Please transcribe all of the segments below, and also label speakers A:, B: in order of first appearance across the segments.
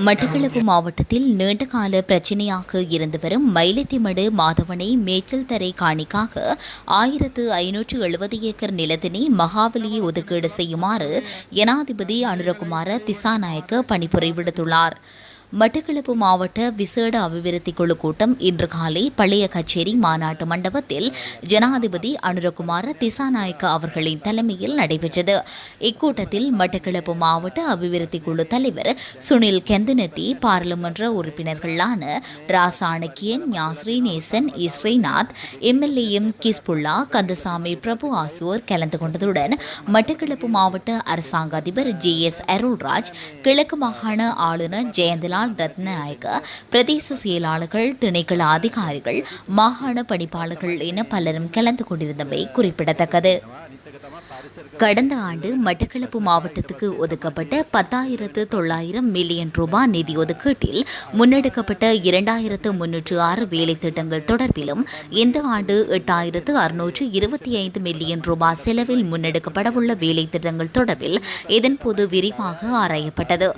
A: மட்டக்களப்பு மாவட்டத்தில் நீண்டகால பிரச்சினையாக இருந்து வரும் மயிலத்திமடு மாதவனை மேய்ச்சல் தரை காணிக்காக 1570 ஏக்கர் நிலத்தினை மகாவலியை ஒதுக்கீடு செய்யுமாறு ஜனாதிபதி அனுரகுமார திசாநாயக்க பணிப்புரை விடுத்துள்ளார். மட்டக்களப்பு மாவட்ட விசேட அபிவிருத்தி குழு கூட்டம் இன்று காலை பழைய கச்சேரி மாநாட்டு மண்டபத்தில் ஜனாதிபதி அனுரகுமார திசாநாயக்க அவர்களின் தலைமையில் நடைபெற்றது. இக்கூட்டத்தில் மட்டக்களப்பு மாவட்ட அபிவிருத்தி குழு தலைவர் சுனில் கெந்தனத்தி, பாராளுமன்ற உறுப்பினர்களான ராசாணக்கியன், ஞாஸ்ரீ நேசன், இஸ்ரீநாத், எம்எல்ஏஎம் கிஸ்புல்லா, கந்தசாமி பிரபு ஆகியோர் கலந்து கொண்டதுடன் மட்டக்களப்பு மாவட்ட அரசாங்க அதிபர் ஜே.எஸ். அருள்ராஜ், கிழக்கு மாகாண ஆளுநர் ஜெயந்தலால் ரத்நாயக்க, பிரதேச செயலாளர்கள், திணைக்கள அதிகாரிகள், மாகாண பணிப்பாளர்கள் என பலரும் கலந்து கொண்டிருந்தமை குறிப்பிடத்தக்கது. கடந்த ஆண்டு மட்டக்களப்பு மாவட்டத்துக்கு ஒதுக்கப்பட்ட 10,900 மில்லியன் ரூபாய் நிதி ஒதுக்கீட்டில் முன்னெடுக்கப்பட்ட 2,306 வேலை திட்டங்கள் தொடர்பிலும் இந்த ஆண்டு 8,625 மில்லியன் ரூபாய் செலவில் முன்னெடுக்கப்படவுள்ள வேலை திட்டங்கள் தொடர்பில் இதன்போது விரிவாக ஆராயப்பட்டது.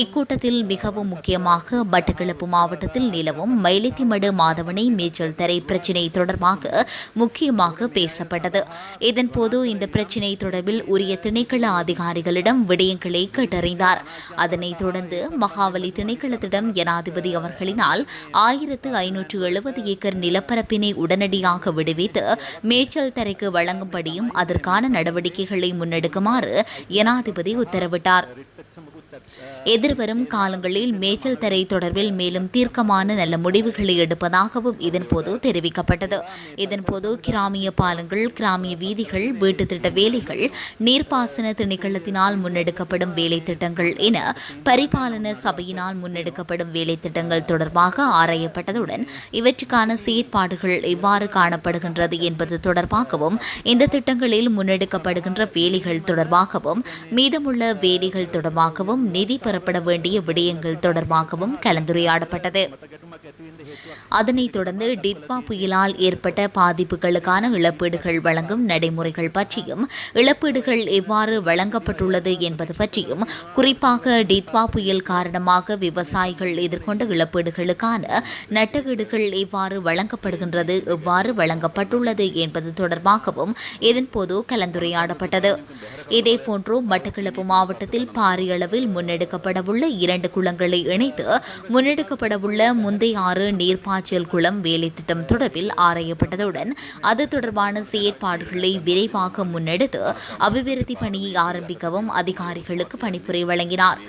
A: இக்கூட்டத்தில் மிகவும் முக்கியமாக மட்டக்களப்பு மாவட்டத்தில் நிலவும் மயிலத்திமடு மாதவனை மேய்ச்சல் தரை பிரச்சினை தொடர்பாக முக்கியமாக பேசப்பட்டது. இதன்போது இந்த பிரச்சினை தொடர்பில் உரிய திணைக்கள அதிகாரிகளிடம் விடயங்களை கேட்டறிந்தார். அதனைத் தொடர்ந்து மகாவலி திணைக்களத்திடம் ஜனாதிபதி அவர்களினால் 1570 ஏக்கர் நிலப்பரப்பினை உடனடியாக விடுவித்து மேய்ச்சல் தரைக்கு வழங்கும்படியும் அதற்கான நடவடிக்கைகளை முன்னெடுக்குமாறு ஜனாதிபதி உத்தரவிட்டார். எதிர்வரும் காலங்களில் மேய்ச்சல் தரை தொடர்பில் மேலும் தீர்க்கமான நல்ல முடிவுகளை எடுப்பதாகவும் இதன்போது தெரிவிக்கப்பட்டது. இதன்போது கிராமிய பாலங்கள், கிராமிய வீதிகள், வீட்டு திட்ட வேலைகள், நீர்ப்பாசன திணைக்களத்தினால் முன்னெடுக்கப்படும் வேலை திட்டங்கள் என பரிபாலன சபையினால் முன்னெடுக்கப்படும் வேலை திட்டங்கள் தொடர்பாக ஆராயப்பட்டதுடன் இவற்றுக்கான செயற்பாடுகள் எவ்வாறு காணப்படுகின்றது என்பது தொடர்பாகவும், இந்த திட்டங்களில் முன்னெடுக்கப்படுகின்ற வேலைகள் தொடர்பாகவும், மீதமுள்ள வேலைகள் தொடர்பாகவும், நிதி பெறப்பட வேண்டிய விடயங்கள் தொடர்பாகவும் கலந்துரையாடப்பட்டது. அதனைத் தொடர்ந்து டிட்வா புயலால் ஏற்பட்ட பாதிப்புகளுக்கான இழப்பீடுகள் வழங்கும் நடைமுறைகள் பற்றியும், இழப்பீடுகள் எவ்வாறு வழங்கப்பட்டுள்ளது என்பது பற்றியும், குறிப்பாக டிட்வா புயல் காரணமாக விவசாயிகள் எதிர்கொண்ட இழப்பீடுகளுக்கான நட்டகீடுகள் எவ்வாறு வழங்கப்படுகின்றது, எவ்வாறு வழங்கப்பட்டுள்ளது என்பது தொடர்பாகவும் இதன்போது கலந்துரையாடப்பட்டது. இதேபோன்று மட்டக்களப்பு மாவட்டத்தில் பாரிய அளவில் முன்னெடுக்கப்படவுள்ள 2 குளங்களை இணைத்து முன்னெடுக்கப்படவுள்ள முந்தைய 6 நீர்ப்பாய்ச்சல் குளம் வேலை திட்டம் தொடர்பில் ஆராயப்பட்டதுடன் அது தொடர்பான செயற்பாடுகளை விரைவாக முன்னெடுத்து அபிவிருத்தி பணியை ஆரம்பிக்கவும் அதிகாரிகளுக்கு பணிப்புரை வழங்கினார்.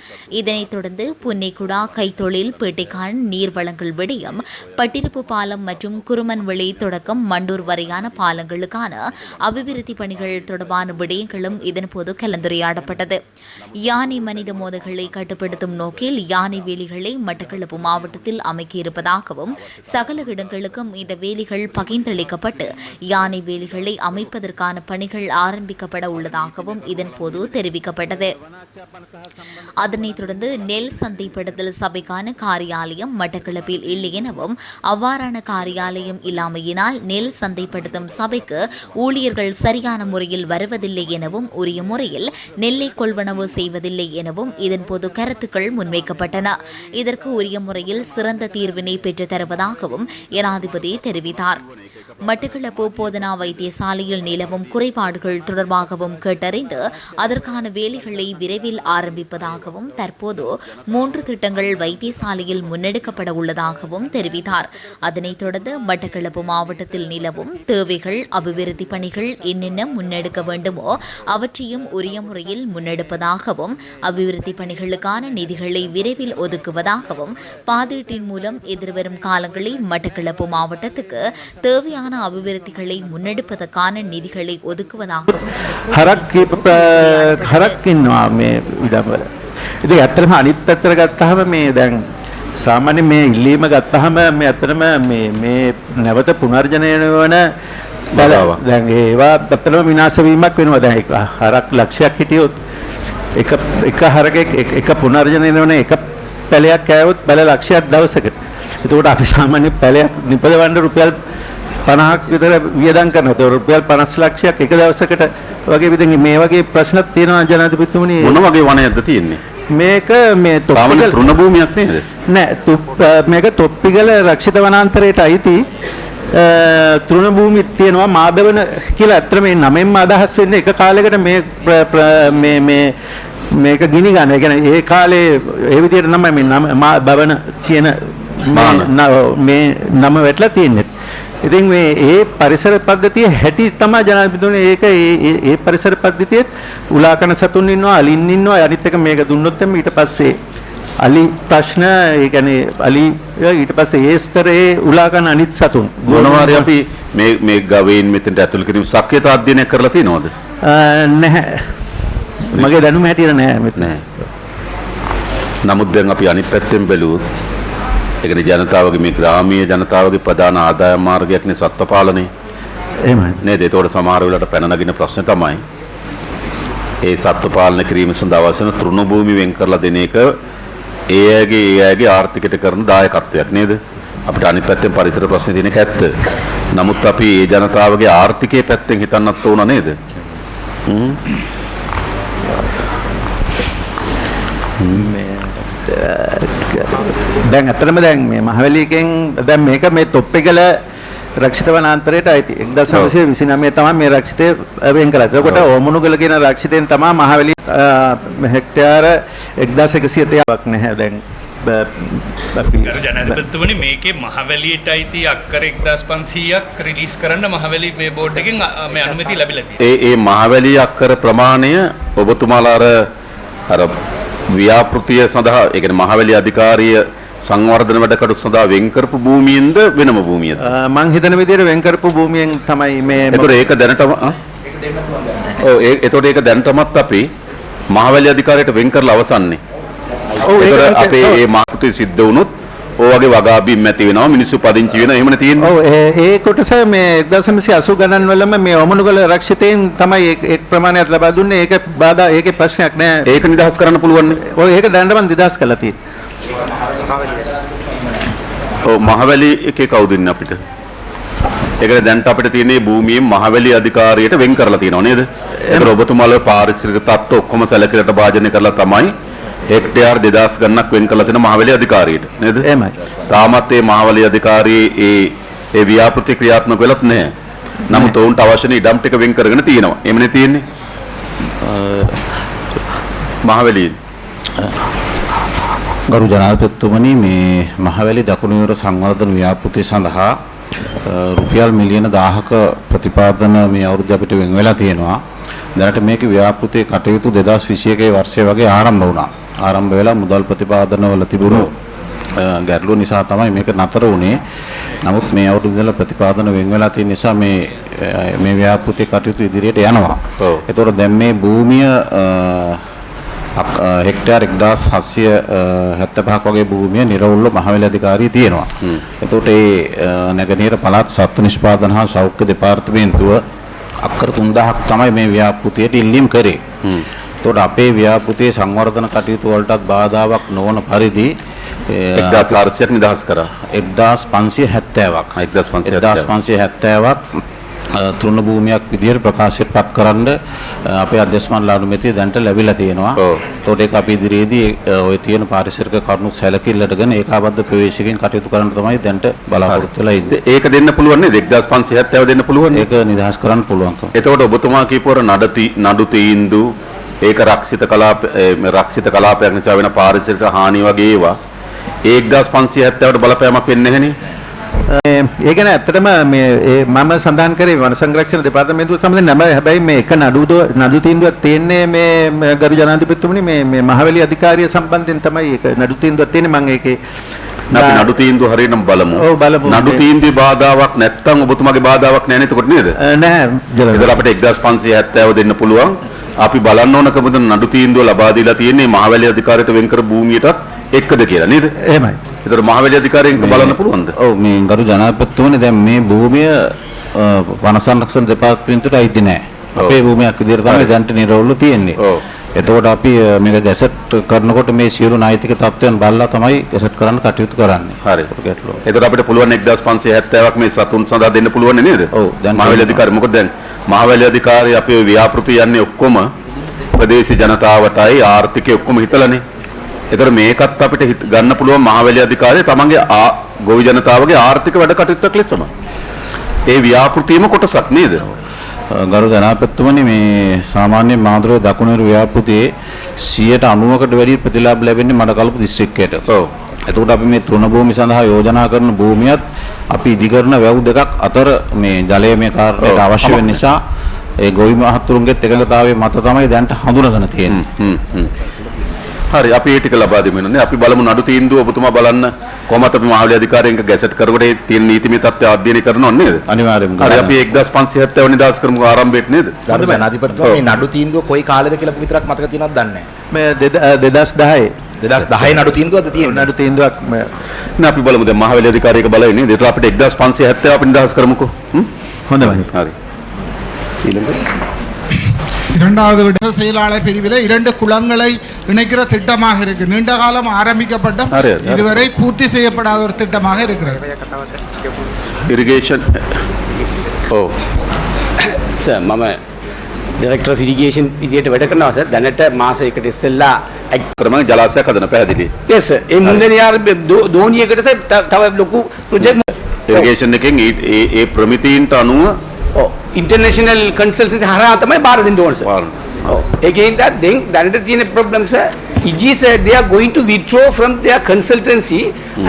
A: இதனைத் தொடர்ந்து புன்னைக்குடா கைத்தொழில் பேட்டைக்கான நீர் வழங்கல் விடயம், பட்டிருப்பு பாலம் மற்றும் குருமன்வெளி தொடக்கம் மண்டூர் வரையான பாலங்களுக்கான அபிவிருத்தி பணிகள் தொடர்பான விடயங்களும் இதன்போது கலந்துரையாடப்பட்டது. யானை மனித மோதல்களை கட்டுப்படுத்தும் நோக்கில் யானை வேலிகளை மட்டக்களப்பு மாவட்டத்தில் அமைக்க இருப்பதாகவும், சகல இடங்களுக்கும் இந்த வேலிகள் பகிர்ந்தளிக்கப்பட்டு யானை வேலிகளை அமைப்பதற்கான பணிகள் ஆரம்பிக்கப்பட உள்ளதாகவும் இதன்போது தெரிவிக்கப்பட்டது. அதனைத் தொடர்ந்து நெல் சந்தைப்படுத்தல் சபைக்கான காரியாலயம் மட்டக்களப்பில் இல்லை எனவும், அவ்வாறான காரியாலயம் இல்லாமையினால் நெல் சந்தைப்படுத்தும் சபைக்கு ஊழியர்கள் சரியான முறையில் வருவதில்லை எனவும், உரிய முறையில் நெல்லை கொள்வனவு செய்வதில்லை எனவும் இதன்போது கருத்துக்கள் முன்வைக்கப்பட்டன. இதற்கு உரிய முறையில் சிறந்த தீர்வினை பெற்றுத் தருவதாகவும் ஜனாதிபதி தெரிவித்தார். மட்டக்களப்பு போதனா வைத்தியசாலையில் நிலவும் குறைபாடுகள் தொடர்பாகவும் கேட்டறிந்து அதற்கான வேலைகளை விரைவில் ஆரம்பிப்பதாகவும், தற்போது 3 திட்டங்கள் வைத்தியசாலையில் முன்னெடுக்கப்பட உள்ளதாகவும் தெரிவித்தார். அதனைத் தொடர்ந்து மட்டக்களப்பு மாவட்டத்தில் நிலவும் தேவைகள், அபிவிருத்தி பணிகள் என்னென்ன முன்னெடுக்க வேண்டுமோ அவற்றையும் உரிய முறையில் முன்னெடுப்பதாகவும், அபிவிருத்தி பணிகளுக்கான நிதிகளை விரைவில் ஒதுக்குவதாகவும், பாதீட்டின் மூலம் எதிர்வரும் காலங்களில் மட்டக்களப்பு மாவட்டத்துக்கு தேவையான அபிவிருத்திகளை முன்னெடுப்பதற்கான நிதிகளை ஒதுக்குவதாகவும்
B: ඇත්තටම අනිත් පැත්තට ගත්තාම මේ දැන් සාමාන්‍ය මේ ඉල්ලීම ගත්තාම මේ ඇත්තටම මේ නැවත පුනර්ජනනය වෙන දැන් ඒවා ඇත්තටම විනාශ වීමක් වෙනවා. දැන් හරක් ලක්ෂයක් හිටියොත් එක හරකෙක් එක පුනර්ජනනය වෙන එක පැලයක් කෑවොත් පැල ලක්ෂයක් දවසකට. එතකොට අපි සාමාන්‍ය පැලයක් නිපදවන්න රුපියල් 50ක් විතර වියදම් කරනවා. ඒක රුපියල් 50 ලක්ෂයක් එක දවසකට වගේ විදිහින් මේ වගේ ප්‍රශ්නක් තියෙනවා ජනාධිපතිතුමනි.
C: මොන වගේ වනයක්ද තියෙන්නේ?
B: මේක මේ
C: සාමාන්‍ය තෘණ භූමියක් නේද?
B: නෑ මේක තොප්පිගල රක්ෂිත වනාන්තරයට අයිති තෘණ භූමි තියෙනවා මාදවන කියලා. අත්‍තර මේ නමෙන්ම අදහස් වෙන්නේ එක කාලයකට මේ මේක ගිනි ගන්න. ඒ කියන්නේ ඒ කාලේ ඒ විදිහට තමයි මේ බවන කියන මේ නම වැටලා තියෙන්නේ. ඉතින් මේ ඒ පරිසර පද්ධතිය හැටි තමයි ජනාධිපතිතුමනි ඒක ඒ පරිසර පද්ධතියේ උලාකන සතුන් ඉන්නවා, අලින් ඉන්නවා. අනිත් එක මේක දුන්නොත් එimhe ඊට පස්සේ අලි ප්‍රශ්න ඒ කියන්නේ අලි ඊට පස්සේ ඒ ස්තරේ උලාකන අනිත් සතුන්
C: මොනවාරි අපි මේ ගවයින් මෙතෙන්ට ඇතුල් කිරීම සක්‍රියතාව අධ්‍යයනයක් කරලා තියෙනවද?
B: නැහැ. මගේ දැනුම හැටියට නැහැ මෙතන.
C: නමුත් දැන් අපි අනිත් පැත්තෙන් බැලුවොත් ඒ කියන්නේ ජනතාවගේ මේ ග්‍රාමීය ජනතාවගේ ප්‍රධාන ආදායම් මාර්ගයක් නේ සත්ත්ව පාලනය.
B: එහෙමයි.
C: නේද? ඒතකොට සමහර වෙලාවට පැන නගින ප්‍රශ්න තමයි ඒ සත්ත්ව පාලනය කිරීම සඳහා අවශ්‍ය කරන තෘණ භූමි වෙන් කරලා දෙන එක ඒ අයගේ ආර්ථිකයට කරන දායකත්වයක් නේද? අපිට අනිත් පැත්තෙන් පරිසර ප්‍රශ්නේ තියෙන එක ඇත්ත. නමුත් අපි ඒ ජනතාවගේ ආර්ථිකයේ පැත්තෙන් හිතන්නත් ඕන නේද?
B: දැන් අතරම දැන් මේ මහවැලියකින් දැන් මේක මේ තොප්පිගල රක්ෂිත වනාන්තරයට අයිති 1929 තමයි මේ රක්ෂිතය වෙන් කළා. එතකොට ඕමනුගල කියන රක්ෂිතෙන් තමයි මහවැලිය හෙක්ටයාර 1130ක් නැහැ දැන් අපි
D: ජනාධිපතිතුමනි මේකේ මහවැලියට අයිති අක්කර 1500ක් රිලීස් කරන්න මහවැලි මේ බෝඩ් එකෙන් මේ අනුමැතිය ලැබිලා තියෙනවා.
C: ඒ මහවැලිය අක්කර ප්‍රමාණය ඔබතුමාලා අර ව්‍යාපෘතිය සඳහා ඒ කියන්නේ මහවැලි අධිකාරිය සංවර්ධන වැඩකටු සඳහා වෙන් කරපු භූමියෙන්ද වෙනම භූමියද?
B: මං හිතන විදිහට වෙන් කරපු භූමියෙන් තමයි මේ.
C: ඒතකොට ඒක දැනටම ඒතකොට ඒක දැනටමත් අපි මහවැලි අධිකාරියට වෙන් කරලා අවසන්නේ. ඒතකොට අපේ මේ මාතෘකාව සිද්ධ වුණොත් ඔය වගේ වගා බිම් ඇති වෙනවා මිනිස්සු පදිංචි වෙනවා එහෙමනේ තියෙන්නේ.
B: ඔව් ඒ කොටස මේ 1980 ගණන් වලම මේ ඔමනුගල රක්ෂිතයෙන් තමයි එක් ප්‍රමාණයක් ලබා දුන්නේ. ඒක බාධා ඒකේ ප්‍රශ්නයක් නෑ.
C: ඒක නිදහස් කරන්න පුළුවන් නේ.
B: ඔව් ඒක දැනටම නිදහස් කරලා තියෙනවා.
C: ඔව් මහවැලි එකේ කවුද ඉන්නේ අපිට? ඒකනේ දැන්ට අපිට තියෙන්නේ භූමියෙන් මහවැලි අධිකාරියට වෙන් කරලා තියෙනව නේද? ඒතර ඔබතුමාලා පාරිසරික තත්ත්ව ඔක්කොම සැලකිලිට භාජනය කරලා තමයි හෙක්ටයාර් 2000 ගණනක් වෙන් කරලා තියෙන මහවැලි අධිකාරියට නේද?
B: එහෙමයි.
C: තාමත් මේ මහවැලි අධිකාරියේ ඒ ව්‍යාපෘති ක්‍රියාත්මක වෙලත් නැහැ. නමුත් ඔවුන්ට අවශ්‍ය ඉඩම් ටික වෙන් කරගෙන තියෙනවා. එමනේ තියෙන්නේ. මහවැලි
E: ගරු ජනාධිපතිතුමනි මේ මහවැලි දකුණු විවර සංවර්ධන ව්‍යාපෘතිය සඳහා රුපියල් මිලියන 1000ක ප්‍රතිපාදන මේ අවුරුද්ද අපිට වෙන් වෙලා තියෙනවා. දැනට මේකේ ව්‍යාපෘතියේ කටයුතු 2021 වර්ෂයේ වගේ ආරම්භ වුණා. ආරම්භ වෙලා මුදල් ප්‍රතිපාදන වල තිබුණු ගැටලු නිසා තමයි මේක නතර වුණේ. නමුත් මේ අවුරුද්ද ඉඳලා ප්‍රතිපාදන වෙන් වෙලා තියෙන නිසා මේ ව්‍යාපෘතියේ කටයුතු ඉදිරියට යනවා. ඒතකොට දැන් මේ භූමිය හෙක්ටයාර් 1775ක් වගේ භූමිය නිර්වෘල්ල මහවැලි අධිකාරිය තියෙනවා. එතකොට ඒ නැගෙනහිර පළාත් සත්ත්ව නිෂ්පාදන හා සෞඛ්‍ය දෙපාර්තමේන්තුව අක්කර 3000ක් තමයි මේ ව්‍යාපෘතියට ඉල්ලීම් කරේ. එතකොට අපේ ව්‍යාපෘතියේ සංවර්ධන කටයුතු වලටත් බාධාවක් නොවන පරිදි
C: 1400ක් නිදහස් කරා.
E: 1570ක් 1570ක් තෘණ භූමියක් විදිහට ප්‍රකාශයට පත් කරන්න අපේ අධ්‍යක්ෂ අනුමැතිය දැන්ට ලැබිලා තියෙනවා. ඒතකොට ඒක අපි ඉදිරියේදී ওই තියෙන පාරිසරික කරුණු සැලකිල්ලටගෙන ඒකාබද්ධ ප්‍රවේශයකින් කටයුතු කරන්න තමයි දැන්ට බලාපොරොත්තු වෙලා ඉන්නේ.
C: ඒක දෙන්න පුළුවන් නේද? 1570 දෙන්න පුළුවන්.
E: ඒක නිදහස් කරන්න පුළුවන්.
C: එතකොට ඔබතුමා කියපුවර නඩු තීන්දු ඒක රක්ෂිත කලාපයක් නිසා වෙන පාරිසරික හානි වගේ ඒවා 1570ට බලපෑමක් වෙන්නේ නැහෙනේ.
B: ඒ කියන්නේ ඇත්තටම මේ මම සඳහන් කරේ වන සංරක්ෂණ දෙපාර්තමේන්තුව සම්බන්ධයෙන් නම හැබැයි මේ එක නඩු තීන්දුවක් තියෙන්නේ මේ ගරු ජනාධිපතිතුමනි මේ මහවැලි අධිකාරිය සම්බන්ධයෙන් තමයි ඒක නඩු තීන්දුවක් තියෙන්නේ. මම ඒකේ
C: අපි නඩු තීන්දුව හරියටම බලමු.
B: ඔව් බලමු.
C: නඩු තීන්දුවේ බාධාවක් නැත්තම් ඔබතුමාගේ බාධාවක් නැහැ නේද? එතකොට නේද?
B: නැහැ.
C: ඒතර අපිට 1570 දෙන්න පුළුවන්. අපි බලන්න ඕන කමද නඩු තීන්දුව ලබා දීලා තියෙන්නේ මහවැලි අධිකාරියට වෙන් කර භූමියටත් එක්කද කියලා නේද? එහෙමයි. ඒතර මහවැලි අධිකාරියෙන් බලන්න පුළුවන්ද?
E: ඔව් මේ ගරු ජනාධිපතිතුමනි දැන් මේ භූමිය වන සංරක්ෂණ දෙපාර්තමේන්තුවට අයිති නැහැ. අපේ භූමියක් විදිහට තමයි දැන්ට නිරවුල්ව තියෙන්නේ. එතකොට අපි මේක ගැසට් කරනකොට මේ සියලු නෛතික තත්ත්වයන් බලලා තමයි ගැසට් කරන්න කටයුතු කරන්නේ.
C: හරි. එතකොට අපිට පුළුවන් 1570ක් මේ සතුන් සඳහා දෙන්න පුළුවන් නේද?
E: ඔව්. දැන්
C: මහවැලි අධිකාරිය මොකද දැන් මහවැලි අධිකාරිය අපේ ව්‍යාපෘති යන්නේ ඔක්කොම ප්‍රදේශීය ජනතාවටයි ආර්ථිකය ඔක්කොම හිතලානේ. ඒතර මේකත් අපිට ගන්න පුළුවන් මහවැලි අධිකාරිය තමන්ගේ ගොවි ජනතාවගේ ආර්ථික වැඩ කටයුත්තක් ලෙසම. ඒ ව්‍යාපෘතියම කොටසක් නේද?
E: ගරු ජනාධිපතිතුමනි මේ සාමාන්‍ය මාදුරුවේ දකුණේරු ව්‍යාපෘතියේ 90%කට වැඩි ප්‍රතිලාභ ලැබෙන්නේ මඩකලපු දිස්ත්‍රික්කයට. ඔව්. එතකොට අපි මේ තෘණ භූමි සඳහා යෝජනා කරන භූමියත් අපි ඉදිකරන වැව් දෙකක් අතර මේ ජලය මේ කාර්යයට අවශ්‍ය වෙන නිසා ඒ ගොවි මහතුරුන්ගේත් එකඟතාවයේ මත තමයි දැන්ට හඳුනගෙන තියෙන්නේ.
C: හරි අපි ඒ ටික ලබා දෙමුනේ. අපි බලමු නඩු තීන්දුව ඔබතුමා බලන්න කොහොමද අපි මහවැලි අධිකාරියෙන්ක ගැසට් කරනකොට ඒ තියෙන නීතිමය තත්ත්වය අධ්‍යයනය කරනව නේද?
E: අනිවාර්යයෙන්ම.
C: හරි අපි 1570 වෙනි දවස් කරමු ආරම්භයට නේද?
F: ගරු ජනාධිපතිතුමා මේ නඩු තීන්දුව කොයි කාලෙද කියලා විතරක් මතක තියෙනවද දන්නේ
B: මේ 2010
F: 2010 නඩු තීන්දුවද තියෙන්නේ?
B: නඩු තීන්දුවක්
C: නේ අපි බලමු දැන් මහවැලි අධිකාරියක බලයි නේද? ඒතර අපිට 1570 අපි නිදහස් කරමුකෝ.
B: හොඳයි.
C: හරි.
G: இரண்டாவது விட செயலாளர் பிரிவில் 2 குளங்களை இணைக்கிற திட்டமாக இருக்கு. நீண்ட காலம் ஆரம்பிக்கப்பட்ட இதுவரை பூர்த்தி செய்யப்படாத ஒரு திட்டமாக இருக்கிறது.
C: ඉරිගේෂන් ඔව්
H: සර් මම ඩිරෙක්ටර් ඔෆ් ඉරිගේෂන් විදියට වැඩ කරනවා සර්. දැනට මාසයකට ඉස්සෙල්ලා
C: ක්‍රමයෙන් ජලාශයක් හදන පැහැදිලි.
H: yes sir. ඒ මුන්දනියාර දෝනියකට සර් තව ලොකු ප්‍රොජෙක්ට්
C: ඉරිගේෂන් එකෙන් ඒ ප්‍රමිතීන්ට අනුව
H: ඉන්ටර්නැෂනල් කන්සල්ටන්සි හරහා තමයි බාර දෙන්න ඕන සර්. ඔව්. ඒකෙන් දැනට තියෙන problem sir EG sir, they are going to withdraw from their consultancy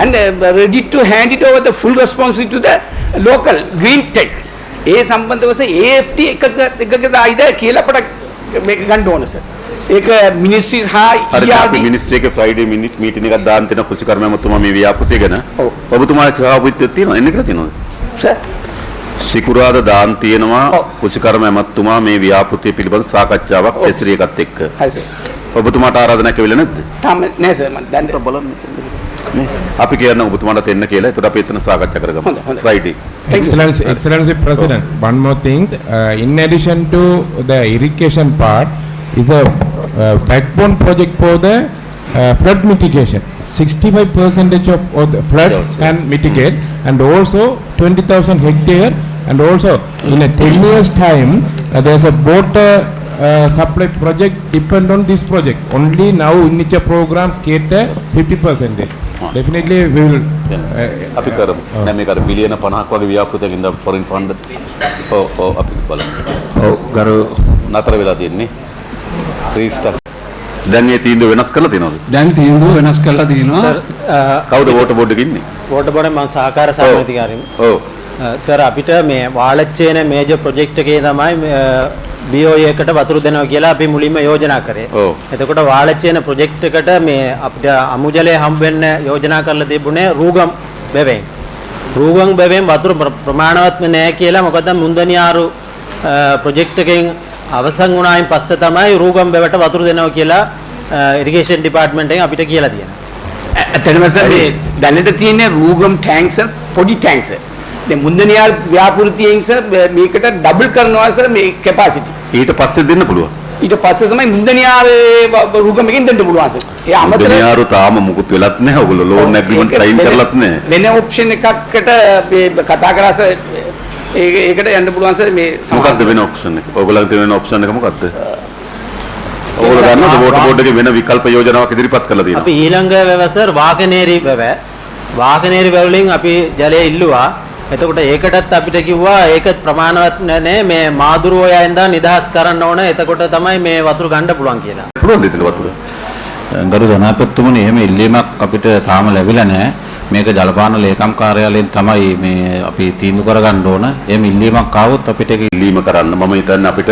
H: and ready to hand it over the full responsibility to the local green tech. ඒ සම්බන්ධව සර් AFD එකකද ආයිද කියලා අපට මේක ගන්න ඕන සර්. ඒක මිනිස්ට්‍රි හා
C: හරි අපි මිනිස්ට්‍රි එකේ ෆ්‍රයිඩේ මීටින් එකක් දාන්න තියෙන කුසිකර්ම මතුමා මේ ව්‍යාපෘතිය ගැන. ඔබතුමාට සහභාගීත්වයක් තියෙනවද? එන්න කියලා තියෙනවද?
H: සර්
C: සිකුරාදා දාන් තියෙනවා කුසිකර්ම මතුමා මේ ව්‍යාපෘතිය පිළිබඳ සාකච්ඡාවක් ඇසිරි එකත් එක්ක.
H: හරි සර්.
C: ඔබතුමාට ආරාධනාවක් වෙලා නැද්ද?
H: තාම නෑ සර් මම දැන්
C: බලන්න. අපි කියන්න ඔබතුමාට එන්න කියලා. ඒකට අපි එතන සාකච්ඡා කරගමු. Friday.
I: Excellency President, one more thing. In addition to the irrigation part, is a backbone project for the flood mitigation. 65% of the flood can mitigate, and also 20,000 hectare, and also in a 10 years time there's a water supply project depend on this project. Only now in each program cater 50%. Definitely we will
C: අපි කරමු. දැන් මේක අර බිලියන 50ක් වගේ ව්‍යාපෘතියක් ඉඳන් foreign fund ඔව් අපි බලමු.
E: ඔව් ගරු
C: නතර වෙලා තියෙන්නේ. රීස්ටාර්ට්. දැන් මේ තීන්දුව වෙනස් කරලා තියෙනවද?
J: දැන් තීන්දුව වෙනස් කරලා තියෙනවා.
H: සර්
C: කවුද වෝටර් බෝඩ් එකේ ඉන්නේ?
H: වෝටර් බෝඩ් මම සහකාර සමිතිකාරයෙක්.
C: ඔව්.
H: සර් අපිට මේ වාලච්චේන මේජර් ප්‍රොජෙක්ට් එකේ තමයි BOE එකට වතුර දෙනවා කියලා අපි මුලින්ම යෝජනා කරේ.
C: ඔව්.
H: එතකොට වාලච්චේන ප්‍රොජෙක්ට් එකට මේ අපිට අමු ජලය හම්බ වෙන්න යෝජනා කරලා තිබුණේ රූගම් බැවෙන්. රූගම් බැවෙන් වතුර ප්‍රමාණවත්ම නැහැ කියලා මොකද මුන්දනියාරු ප්‍රොජෙක්ට් එකෙන් අවසන් වුණායින් පස්සේ තමයි රූගම් බැවට වතුර දෙනවා කියලා ඉරිගේෂන් ඩිපාර්ට්මන්ට් එකෙන් අපිට කියලා තියෙනවා.
F: ඇත්තටම සර් මේ දැනට තියෙන රූගම් ටැංක් සර් පොඩි ටැංක් සර්. දැන් මුන්දනියාර ව්‍යාපෘතියෙන් සර් මේකට ඩබල් කරනවා සර් මේ කැපැසිටි.
C: ඊට පස්සේ දෙන්න පුළුවන්.
F: ඊට පස්සේ තමයි මුන්දනියාරේ රූගම් එකෙන් දෙන්න පුළුවන් සර්. ඒ අමතර
C: මුන්දනියාරු තාම මුකුත් වෙලත් නැහැ. ඔයගොල්ලෝ ලෝන් ඇග්‍රීමන්ට් සයින් කරලත් නැහැ.
F: වෙන ඔප්ෂන් එකකට කතා කරා සර් ඒකට යන්න පුළුවන් සර් මේ
C: මොකද්ද වෙන ඔප්ෂන් එක? ඔයගොල්ලන්ට තියෙන ඔප්ෂන් එක මොකද්ද? ඔයගොල්ලෝ දන්නවද වෝටර් බෝඩ් එකේ වෙන විකල්ප යෝජනාවක් ඉදිරිපත් කරලා තියෙනවා?
H: අපි ඊළඟ වැවසර් වාකනේරි වලින් අපි ජලය ඉල්ලුවා. එතකොට ඒකටත් අපිට කිව්වා ඒක ප්‍රමාණවත් නැහැ මේ මාදුරුවයන් දා නිදහස් කරන්න ඕන. එතකොට තමයි මේ වතුර ගන්න පුළුවන් කියලා.
C: පුළුවන් දෙතන වතුර.
E: ගරු ජනාධිපතිතුමනි එහෙම ඉල්ලීමක් අපිට තාම ලැබිලා නැහැ. මේක ජලපාන ලේකම් කාර්යාලයෙන් තමයි මේ අපි තීන්දුව කරගන්න ඕන. එහෙම ඉල්ලීමක් ආවොත් අපිට ඒක
C: ඉල්ලීම කරන්න මම හිතන්නේ අපිට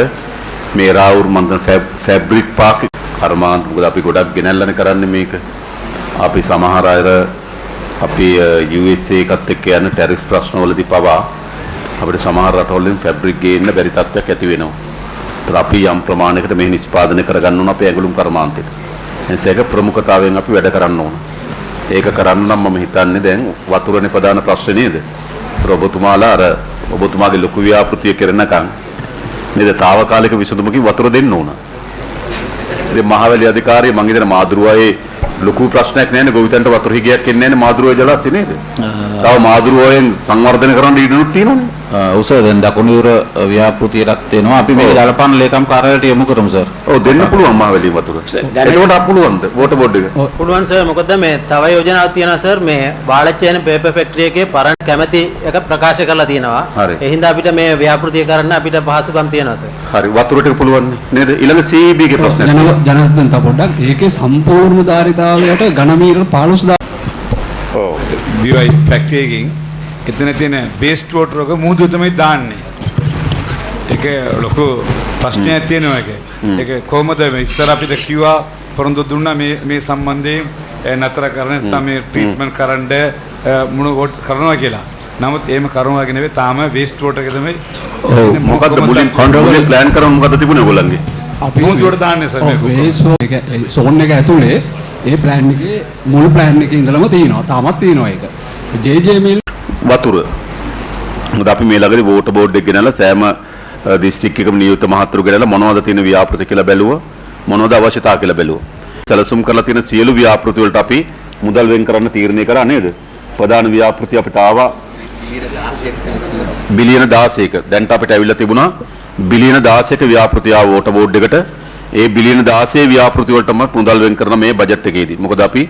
C: මේ රාවුර් මන්දන ෆැබ්‍රික් පාක් කර්මාන්ත මොකද අපි ගොඩක් ගෙනල්ලානේ කරන්නේ මේක. අපි සමහර අය අපි USA එකත් එක්ක යන ටැරිෆ් ප්‍රශ්නවලදී පවා අපිට සමහර රටවලින් ෆැබ්‍රික් ගේන්න බැරි තත්ත්වයක් ඇති වෙනවා. ඒතර අපි යම් ප්‍රමාණයකට මේ නිෂ්පාදනය කරගන්න ඕන අපේ ඇඟලුම් කර්මාන්තෙට. එනිසා ඒක ප්‍රමුඛතාවයෙන් අපි වැඩ කරන්න ඕන. ඒක කරන්න නම් මම හිතන්නේ දැන් වතුරනේ ප්‍රධාන ප්‍රශ්නේ නේද? ඔබතුමාලා අර ඔබතුමාගේ ලොකු ව්‍යාපෘතිය කරනකම් නේද తాවකාලික විසඳුමකින් වතුර දෙන්න ඕන. ඉතින් මහවැලි අධිකාරිය මං හිතන මාදුරුවායේ ලොකු ප්‍රශ්නයක් නැහැ නේ ගොවිතැනට වතුර හිගයක් එන්නේ නැහැ නේ මාදුරුවේ ජලාශය නේද? තව මාදුරුවායෙන් සංවර්ධනය කරන්න ඉඩනුත් තියෙනවනේ.
E: උස දැන් දකුණුර ව්‍යාපෘතියටත් එනවා. අපි මේක දලපන්න ලේකම් කාර්යාලයට යොමු කරමු සර්.
C: ඔව් දෙන්න පුළුවන් මහවැලි වතුර. ඒකට අපුලුවන්ද වෝටර් බෝඩ් එක?
K: පුළුවන් සර්. මොකද මේ තව යෝජනාවක් තියෙනවා සර්. මේ වාලච්චේන පේපර් ෆැක්ටරි එකේ පරණ කැමැති එක ප්‍රකාශ කරලා තියෙනවා. ඒ හින්දා අපිට මේ ව්‍යාපෘතිය කරන්න අපිට පහසුකම් තියෙනවා සර්.
C: හරි වතුරට පුළුවන් නේද? ඊළඟ CEB ගේ ප්‍රශ්නය.
J: ජනතන් තව පොඩ්ඩක් ඒකේ සම්පූර්ණ ධාරිතාවයට ඝනමීටර 15000
L: ඔව් BY ෆැක්ටරි එකකින් එතන තියෙන බේස්ට් වෝටර් එක මූදු තමයි දාන්නේ. ඒක ලොකු ප්‍රශ්නයක් තියෙනවා ඒක. ඒක කොහොමද මේ ඉස්සර අපිට කිව්වා පොරොන්දු දුන්නා මේ සම්බන්ධයෙන් නතර කරන්න නැත්නම් මේ ට්‍රීට්මන්ට් කරන්න මොන කරනවා කියලා. නමුත් එහෙම කරනවා නෙවෙයි තාම වේස්ට් වෝටර් එක තමයි.
C: මොකද්ද මුලින් ප්ලෑන් කරමු මොකද්ද තිබුණේ ඔයගොල්ලන්ගේ?
L: අපි මූදුවට දාන්නේ සර් මේක.
J: ඒක සෝන් එක ඇතුලේ ඒ ප්ලෑන් එකේ මුල් ප්ලෑන් එකේ ඉඳලම තියෙනවා. තාමත් තියෙනවා ඒක. JJ මිල්
C: වතුර. මොකද අපි මේ ළඟදී වෝටර් බෝඩ් එක ගෙනලා සෑම දිස්ත්‍රික්ක එකම නියුක්ත මහත්තුරු ගෙනලා මොනවද තියෙන ව්‍යාපෘති කියලා බැලුවා. මොනවද අවශ්‍යතාව කියලා බැලුවා. සැලසුම් කරලා තියෙන සියලු ව්‍යාපෘති වලට අපි මුදල් වෙන් කරන්න තීරණය කරා නේද? ප්‍රධාන ව්‍යාපෘති අපිට ආවා බිලියන 16ක. දැන්ට අපිට ඇවිල්ලා තිබුණා බිලියන 16ක ව්‍යාපෘති ආව වෝටර් බෝඩ් එකට. ඒ බිලියන 16 ව්‍යාපෘති වලටම මුදල් වෙන් කරන මේ බජට් එකේදී. මොකද අපි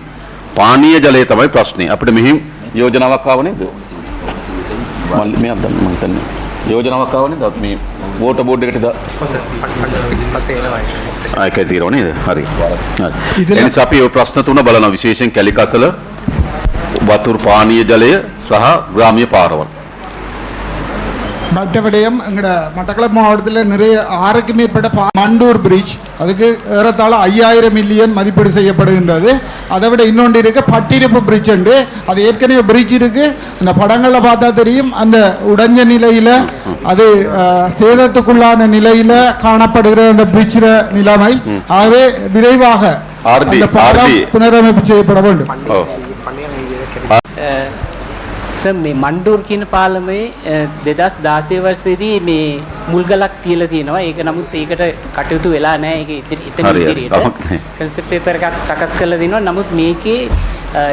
C: පානීය ජලය තමයි ප්‍රශ්නේ. අපිට මෙහි යෝජනාවක් ආව නේද? මේ අද මම හිතන්නේ යෝජනාවක් ආව නේද? මේ වෝටර් බෝඩ් එකට ආයකේ తీරව නේද? හරි. හරි. එනිසා අපි මේ ප්‍රශ්න තුන බලනවා විශේෂයෙන් කැලිකසල වතුර පානීය ජලය සහ ග්‍රාමීය පාරවල්.
G: மற்ற விடயம் எங்களோட மட்டக்களப்பு மாவட்டத்தில் நிறைய 6க்கு மேற்பட்ட மண்டூர் பிரிட்ஜ் அதுக்கு ஏறத்தாழ 5000 மில்லியன் மதிப்பீடு செய்யப்படுகின்றது. அதை விட இன்னொன்று இருக்கு பட்டிருப்பு பிரிட்ஜ் உண்டு. அது ஏற்கனவே பிரிட்ஜ் இருக்கு. அந்த படங்களில் பார்த்தா தெரியும் அந்த உடைஞ்ச நிலையில் அது சேதத்துக்குள்ளான நிலையில் காணப்படுகிற அந்த பிரிட்ஜ் நிலைமை. ஆகவே விரைவாக அந்த பாலம் புனரமைப்பு செய்யப்பட வேண்டும்.
M: සර් මේ මණ්ඩූර් කියන පාලමේ 2016 වර්ෂයේදී මේ මුල්ගලක් තියලා තියෙනවා. ඒක නමුත් ඒකට කටයුතු වෙලා නැහැ. ඒක එතන ඉදිරියට කන්සෙප්ට් පේපර් එකක් සකස් කරලා දිනවා. නමුත් මේකේ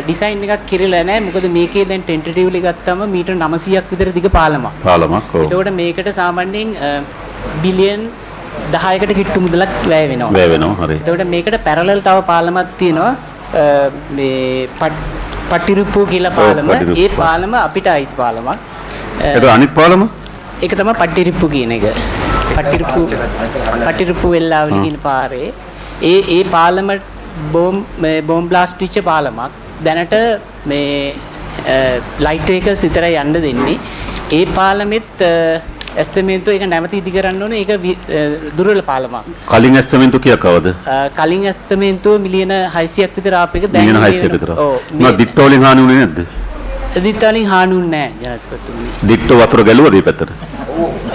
M: ඩිසයින් එකක් කිරිලා නැහැ. මොකද මේකේ දැන් ටෙන්ටටිව්ලි ගත්තාම මීටර් 900ක් විතර දිග පාලමක්.
C: පාලමක් ඔව්.
M: ඒකෝට මේකට සාමාන්‍යයෙන් බිලියන් 10කට කිට්ටු මුදලක් වැය වෙනවා.
C: වැය වෙනවා. හරි.
M: ඒකෝට මේකට පැරලල් තව පාලමක් තියෙනවා. මේ පටිරුප්පු කියලා පාලම. ඒ පාලම අපිට අයිති පාලමක්.
C: ඒක අනිත් පාලම?
M: ඒක තමයි පටිරුප්පු කියන එක. පටිරුප්පු වෙල්ලාවලි කියන පාරේ ඒ පාලම බෝම් බ්ලාස්ට් වෙච්ච පාලමක්. දැනට මේ ලයිට් වේකල්ස් විතරයි යන්න දෙන්නේ. ඒ පාලමෙත් ඇස්තමේන්තු ඒක නැවත ඉදි කරන්න ඕනේ. ඒක දුර්වල පාලමක්.
C: කලින් ඇස්තමේන්තු කීයක් ආවද?
M: කලින් ඇස්තමේන්තුව මිලියන 600ක් විතර ආපු එක දැන්
C: මිලියන 600ක් විතර. ඔව්. දිට්ටෝලින් හානි වුණේ නැද්ද?
M: දිට්ටෝලින් හානි වුණේ නැහැ ජනාධිපතිතුමනි.
C: දිට්ටෝ වතුර ගැලුවද මේ පැත්තට?